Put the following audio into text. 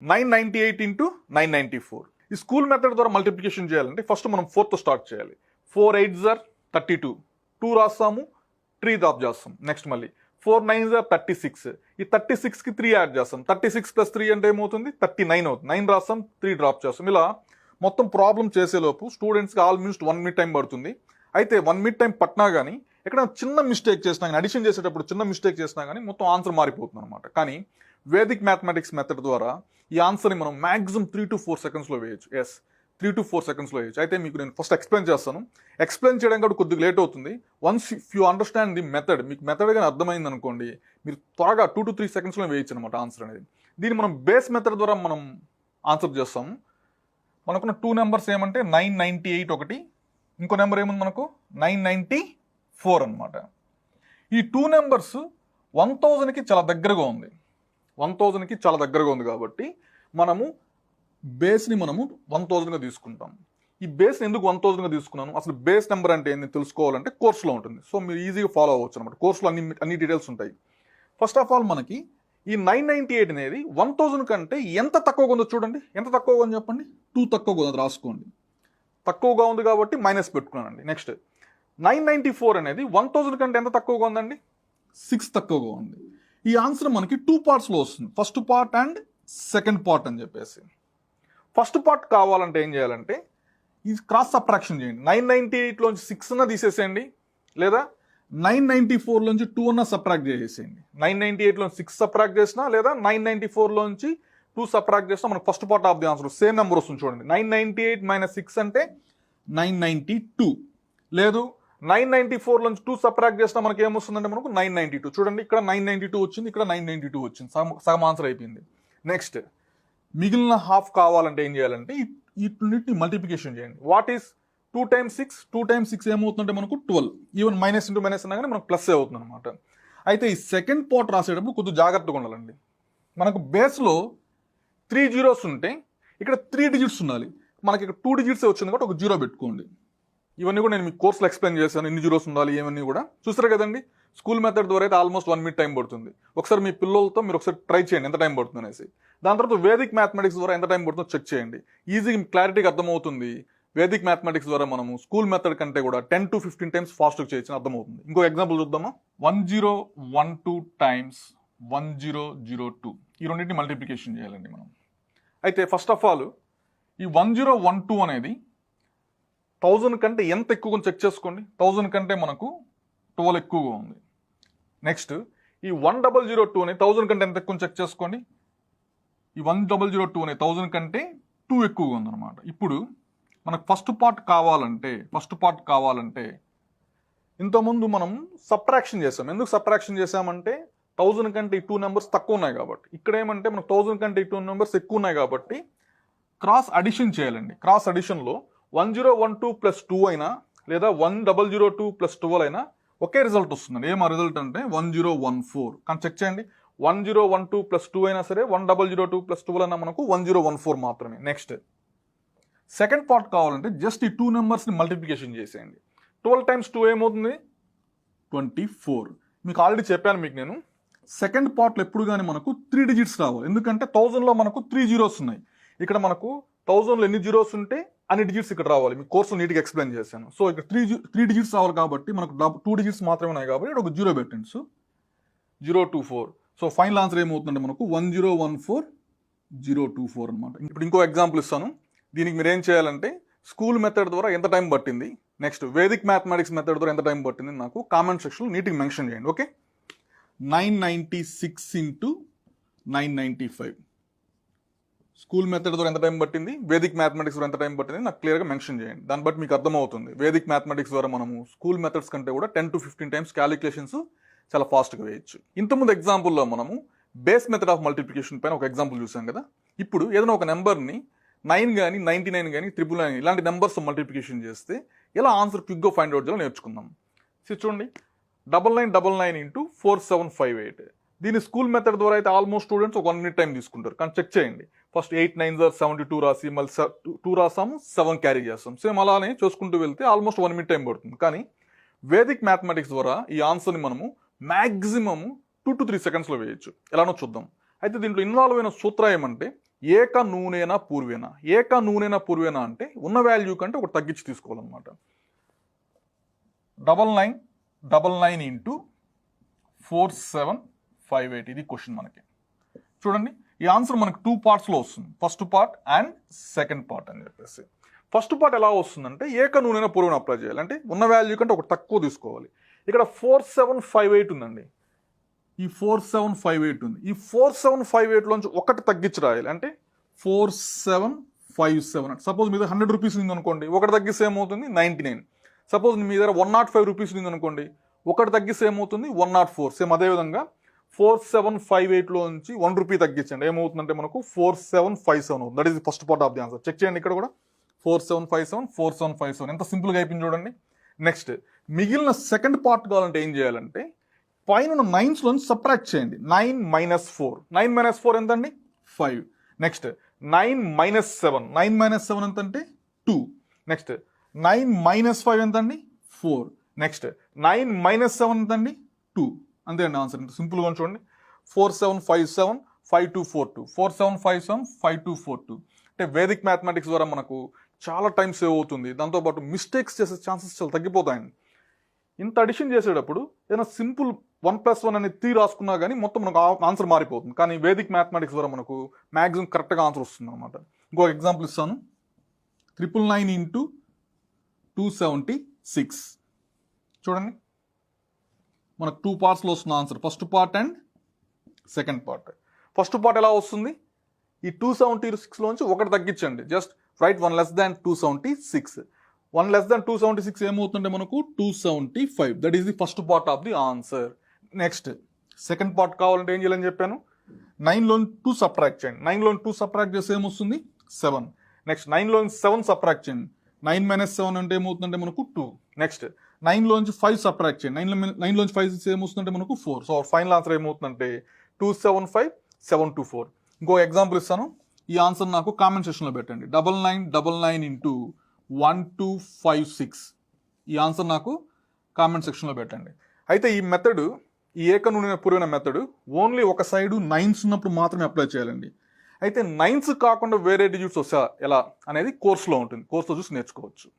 998 into 994. ఈ school method ద్వారా multiplication చేయాలంటే ఫస్ట్ మనం 4తో స్టార్ట్ చేయాలి. 4 8s are 32. 2 రాస్తాము, 3 డ్రాప్ చేస్తాం. నెక్స్ట్ మళ్ళీ 4 9s are 36. ఈ 36కి 3 యాడ్ చేస్తాం. 36 + 3 అంటే ఏమవుతుంది? 39 అవుతుంది. 9 రాస్తాం, 3 డ్రాప్ చేస్తాం. ఇలా మొత్తం ప్రాబ్లం చేసేలోపు స్టూడెంట్స్కి ఆల్మోస్ట్ 1 minute టైం పడుతుంది. అయితే 1 minute టైం పట్టినా కానీ ఎక్కడ చిన్న మిస్టేక్ చేసినా కానీ, అడిషన్ చేసేటప్పుడు చిన్న మిస్టేక్ చేసినా కానీ మొత్తం ఆన్సర్ మారిపోతుంది అనమాట. కానీ వేదిక్ మ్యాథమెటిక్స్ మెథడ్ ద్వారా ఈ ఆన్సర్ని మనం మ్యాక్సిమం 3 to 4 సెకండ్స్లో వేయచ్చు. 3 to 4 సెకండ్స్లో వేయచ్చు. అయితే మీకు నేను ఫస్ట్ ఎక్స్ప్లెయిన్ చేస్తాను. ఎక్స్ప్లెయిన్ చేయడం కూడా కొద్దిగా లేట్ అవుతుంది. Once you understand the method, మీకు మెథడ్ కానీ అర్థమైంది అనుకోండి, మీరు త్వరగా 2 to 3 సెకండ్స్లో వేయచ్చు అనమాట ఆన్సర్ అనేది. దీన్ని మనం బేస్ మెథడ్ ద్వారా మనం ఆన్సర్ చేస్తాము. మనకున్న 2 నెంబర్స్ ఏమంటే 998 ఒకటి, ఇంకో నెంబర్ ఏముంది మనకు 994 అనమాట. ఈ 2 నెంబర్స్ 1000కి చాలా దగ్గరగా ఉంది. 1000కి చాలా దగ్గరగా ఉంది కాబట్టి మనము బేస్ని మనము 1000గా తీసుకుంటాం. ఈ బేస్ని ఎందుకు 1000గా తీసుకున్నాను, అసలు బేస్ నెంబర్ అంటే ఏంటి తెలుసుకోవాలంటే కోర్సులో ఉంటుంది. సో మీరు ఈజీగా ఫాలో అవ్వచ్చు అనమాట. కోర్సులో అన్ని డీటెయిల్స్ ఉంటాయి. ఫస్ట్ ఆఫ్ ఆల్ మనకి ఈ 998 అనేది 1000 కంటే ఎంత తక్కువగా ఉందో చూడండి. ఎంత తక్కువగా ఉంది చెప్పండి? 2 తక్కువగా ఉంది, రాసుకోండి. తక్కువగా ఉంది కాబట్టి మైనస్ పెట్టుకున్నానండి. నెక్స్ట్ 994 అనేది 1000 కంటే ఎంత తక్కువగా ఉందండి? 6 తక్కువగా ఉంది. ఈ ఆన్సర్ మనకి 2 పార్ట్స్లో వస్తుంది. First part and second part అని చెప్పేసి. ఫస్ట్ పార్ట్ కావాలంటే ఏం చేయాలంటే ఈ క్రాస్ సబ్ట్రాక్షన్ చేయండి. 998లోంచి 6 అన్న తీసేసేయండి, లేదా 994లోంచి 2 అన్న సబ్ట్రాక్ట్ చేసేయండి. 998లోంచి 6 సబ్ట్రాక్ట్ చేసినా, లేదా 994లోంచి 2 సబ్ట్రాక్ట్ చేసినా మనకు first part of the answer same number వస్తుంది చూడండి. 998 - 6 అంటే 992. లేదు 994లోంచి 2 సబ్ట్రాక్ట్ చేసినా మనకి ఏమొస్తుందంటే మనకు 992. చూడండి, ఇక్కడ 992 వచ్చింది, ఇక్కడ 992 వచ్చింది. సగం ఆన్సర్ అయిపోయింది. నెక్స్ట్ మిగిలిన హాఫ్ కావాలంటే ఏం చేయాలంటే ఈ రెండింటిని మల్టిప్లికేషన్ చేయండి. What is 2 times 6? 2 times 6 ఏమవుతుందంటే మనకు 12. ఈవెన్ మైనస్ ఇంటూ మైనస్ అన్నా కానీ మనకు ప్లస్ అవుతుంది అనమాట. అయితే ఈ సెకండ్ పార్ట్ రాసేటప్పుడు కొద్దిగా జాగ్రత్తగా ఉండాలండి. మనకు బేస్లో 3 zeros ఉంటే ఇక్కడ 3 digits ఉండాలి. మనకి ఇక్కడ 2 digits వచ్చింది కాబట్టి ఒక 0 పెట్టుకోండి. ఇవన్నీ కూడా నేను మీకు కోర్సులో ఎక్స్ప్లెయిన్ చేశాను. ఎన్ని జీరోస్ ఉండాలి ఏమన్నీ కూడా చూసారు కదండి. స్కూల్ మెథడ్ ద్వారా అయితే ఆల్మోస్ట్ 1 minute టైం పడుతుంది. ఒకసారి మీ పిల్లలతో మీరు ఒకసారి ట్రై చేయండి ఎంత టైం పడుతుంది అనేసి. దాని తర్వాత వేదిక్ మ్యాథమెటిక్స్ ద్వారా ఎంత టైం పడుతుందో చెక్ చేయండి. ఈజీగా క్లారిటీగా అర్థమవుతుంది. వేదిక్ మ్యాథమెటిక్స్ ద్వారా మనము స్కూల్ మెథడ్ కంటే కూడా 10 to 15 times ఫాస్ట్గా చేయొచ్చు అర్థమవుతుంది. ఇంకో ఎగ్జాంపుల్ చూద్దామా? 1012 times 1002. ఈ రెండింటిని మల్టిప్లికేషన్ చేయాలండి మనం. అయితే ఫస్ట్ ఆఫ్ ఆల్ ఈ 1012 అనేది 1000 కంటే ఎంత ఎక్కువగా చెక్ చేసుకోండి. 1000 కంటే మనకు 12 ఎక్కువగా ఉంది. నెక్స్ట్ ఈ 1002 అనేది 1000 కంటే ఎంత ఎక్కువ చెక్ చేసుకోండి. ఈ 1002 అనేది 1000 కంటే 2 ఎక్కువగా ఉందన్నమాట. ఇప్పుడు మనకు ఫస్ట్ పార్ట్ కావాలంటే ఇంతకుముందు మనం సబ్ట్రాక్షన్ చేసాం. ఎందుకు సబ్ట్రాక్షన్ చేసామంటే 1000 కంటే ఈ 2 నెంబర్స్ తక్కువ ఉన్నాయి కాబట్టి. ఇక్కడ ఏమంటే మనకు 1000 కంటే ఈ 2 నెంబర్స్ ఎక్కువ ఉన్నాయి కాబట్టి క్రాస్ అడిషన్ చేయాలండి. క్రాస్ అడిషన్లో 1012 + 2 అయినా, లేదా 1002 + 12 అయినా ఒకే రిజల్ట్ వస్తుందండి. ఏమా రిజల్ట్ అంటే 1014. కానీ చెక్ చేయండి, 1012 + 2 అయినా సరే 1002 + 12 అయినా మనకు 1014 మాత్రమే. నెక్స్ట్ సెకండ్ పార్ట్ కావాలంటే జస్ట్ ఈ 2 నెంబర్స్ని మల్టిప్లికేషన్ చేసేయండి. 12 times 2 ఏమవుతుంది? 24. మీకు ఆల్రెడీ చెప్పాను మీకు నేను. సెకండ్ పార్ట్లో ఎప్పుడు కానీ మనకు 3 digits రావాలి. ఎందుకంటే 1000లో మనకు 3 zeros ఉన్నాయి. ఇక్కడ మనకు 1000లో ఎన్ని జీరోస్ ఉంటే అన్ని డిజిట్స్ ఇక్కడ రావాలి. మీకు కోర్సు నీట్గా ఎక్స్ప్లెయిన్ చేశాను. సో ఇక్కడ 3 digits రావాలి కాబట్టి మనకు 2 digits మాత్రమే ఉన్నాయి కాబట్టి ఇక్కడ ఒక 0 పెట్టండి. సో 024. సో ఫైనల్ ఆన్సర్ ఏమవుతుందంటే మనకు 1014024 అనమాట. ఇప్పుడు ఇంకో ఎగ్జాంపుల్ ఇస్తాను. దీనికి మీరు ఏం చేయాలంటే స్కూల్ మెథడ్ ద్వారా ఎంత టైం పట్టింది, నెక్స్ట్ వేదిక్ మ్యాథమెటిక్స్ మెథడ్ ద్వారా ఎంత టైం పట్టింది నాకు కామెంట్ సెక్షన్లో నీట్గా మెన్షన్ చేయండి. ఓకే, 996 × 995 స్కూల్ మెథడ్ ద్వారా ఎంత టైం పట్టింది, వేదిక్ మ్యాథమెటిక్స్ ద్వారా ఎంత టైం పట్టింది నాకు క్లియర్గా మెన్షన్ చేయండి. దాన్ని బట్టి మీకు అర్థమవుతుంది. వేదిక్ మ్యాథమెటిక్స్ ద్వారా మనము స్కూల్ మెథడ్స్ కంటే కూడా 10 to 15 times క్యాలిక్యులేషన్స్ చాలా ఫాస్ట్గా వేయచ్చు. ఇంతకుముందు ఎగ్జాంపుల్లో మనము బేస్ మెథడ్ ఆఫ్ మల్టిప్లికేషన్ పైన ఒక ఎగ్జాంపుల్ చూసాం కదా. ఇప్పుడు ఏదైనా ఒక నెంబర్ని 9 కానీ 99 కానీ 999 ఇలాంటి నెంబర్స్ మల్టిప్లికేషన్ చేస్తే ఎలా ఆన్సర్ క్విక్గా ఫైండ్ అవుట్ చేయాలో నేర్చుకుందాం. చూడండి, 9999 × 4758. దీని స్కూల్ మెథడ్ ద్వారా అయితే ఆల్మోస్ట్ స్టూడెంట్స్ ఒక 1 minute టైం తీసుకుంటారు. కానీ చెక్ చేయండి, ఫస్ట్ 8 9s are 72 రాసి మళ్ళీ 2 రాసాము, 7 క్యారీ చేస్తాం. సేమ్ అలానే చూసుకుంటూ వెళ్తే ఆల్మోస్ట్ 1 minute టైం పడుతుంది. కానీ వేదిక్ మ్యాథమెటిక్స్ ద్వారా ఈ ఆన్సర్ని మనము మ్యాక్సిమము 2 to 3 secondsలో వేయచ్చు. ఎలానో చూద్దాం. అయితే దీంట్లో ఇన్వాల్వ్ అయిన సూత్రం ఏమంటే ఏక నూనెన పూర్వేన. ఏక నూనెన పూర్వేన అంటే ఉన్న వాల్యూ కంటే ఒకటి తగ్గించి తీసుకోవాలన్నమాట. 9999 ఇంటూ 4758 ఇది క్వశ్చన్ మనకి. చూడండి ఈ ఆన్సర్ మనకి 2 పార్ట్స్లో వస్తుంది, first part and second part అని చెప్పేసి. ఫస్ట్ పార్ట్ ఎలా వస్తుందంటే ఏక నూనెన పూర్వేన అప్లై చేయాలి, అంటే ఉన్న వాల్యూ కంటే ఒకటి తక్కువ తీసుకోవాలి. ఇక్కడ 4758 ఉందండి, ఈ 4758 ఉంది. ఈ 4758లోంచి ఒకటి తగ్గించి రాయాలి, అంటే 4757. సపోజ్ మీ దగ్గర 100 రూపీస్ ఉంది అనుకోండి, ఒకటి తగ్గిస్తే ఏమవుతుంది 99. సపోజ్ మీ దగ్గర 105 రూపీస్ ఉంది అనుకోండి, ఒకటి తగ్గిస్తే ఏమవుతుంది 104. సేమ్ అదేవిధంగా 4758లో నుంచి 1 రూపీ తగ్గించండి, ఏమవుతుందంటే మనకు 4757 అవుతుంది. That is the first part of the answer. Check చేయండి ఇక్కడ కూడా 4757 ఎంత సింపుల్గా అయిపోయింది చూడండి. నెక్స్ట్ మిగిలిన సెకండ్ పార్ట్ కావాలంటే ఏం చేయాలంటే పైన ఉన్న 9స్లోంచి సబ్ట్రాక్ట్ చేయండి. 9 మైనస్ 4, 9 మైనస్ 4 ఎంతండి 5. నెక్స్ట్ 9 మైనస్ 7, 9 మైనస్ 7 ఎంతంటే 2. నెక్స్ట్ 9 మైనస్ 5 ఎంతండి 4. నెక్స్ట్ 9 మైనస్ 7 ఎంతండి 2. అంతే అండి ఆన్సర్. సింపుల్గా చూడండి 4757 5242, 4757 5242. అంటే వేదిక్ మ్యాథమెటిక్స్ ద్వారా మనకు చాలా టైం సేవ్ అవుతుంది, దాంతోపాటు మిస్టేక్స్ చేసే ఛాన్సెస్ చాలా తగ్గిపోతాయండి. ఇంత అడిషన్ చేసేటప్పుడు ఏదైనా సింపుల్ 1+1 అనేది 3 రాసుకున్నా కానీ మొత్తం మనకు ఆన్సర్ మారిపోతుంది. కానీ వేదిక్ మ్యాథమెటిక్స్ ద్వారా మనకు మ్యాక్సిమం కరెక్ట్గా ఆన్సర్ వస్తుంది అనమాట. ఇంకో ఎగ్జాంపుల్ ఇస్తాను. 999 ఇంటూ 276. చూడండి మనకు 2 పార్ట్స్లో వస్తుంది answer, first part and second part. First part ఎలా వస్తుంది, ఈ 276లోంచి ఒకటి తగ్గించండి, just right 1 less than 276. 1 less than 276 ఏమవుతుందంటే మనకు 275. That is the first part of the answer. Next second part కావాలంటే ఏం చేయాలని చెప్పాను, 9లో 2 సబ్ట్రాక్ట్ చేయండి. 9లో 2 సబ్ట్రాక్ట్ చేస్తే ఏమొస్తుంది 7. నెక్స్ట్ 9లో 7 సబ్ట్రాక్ట్ చేయండి. 9 మైనస్ 7 అంటే ఏమవుతుందంటే మనకు 2. నెక్స్ట్ 9లోంచి 5 సబ్ట్రాక్ట్ చేయండి. 9లోంచి 5 ఏమొస్తుందంటే మనకు 4. సో ఫైనల్ ఆన్సర్ ఏమవుతుందంటే 275724. ఇంకో ఎగ్జాంపుల్ ఇస్తాను, ఈ ఆన్సర్ నాకు కామెంట్ సెక్షన్లో పెట్టండి. 9999 ఇంటూ 1256. ఈ ఆన్సర్ నాకు కామెంట్ సెక్షన్లో పెట్టండి. అయితే ఈ మెథడ్, ఈ ఏక నూనెన పూర్వేన మెథడ్ ఓన్లీ ఒక సైడు 9s ఉన్నప్పుడు మాత్రమే అప్లై చేయాలండి. అయితే 9s కాకుండా వేరే డిజిట్స్ వస్తా ఎలా అనేది కోర్సులో ఉంటుంది, కోర్సులో చూసి నేర్చుకోవచ్చు.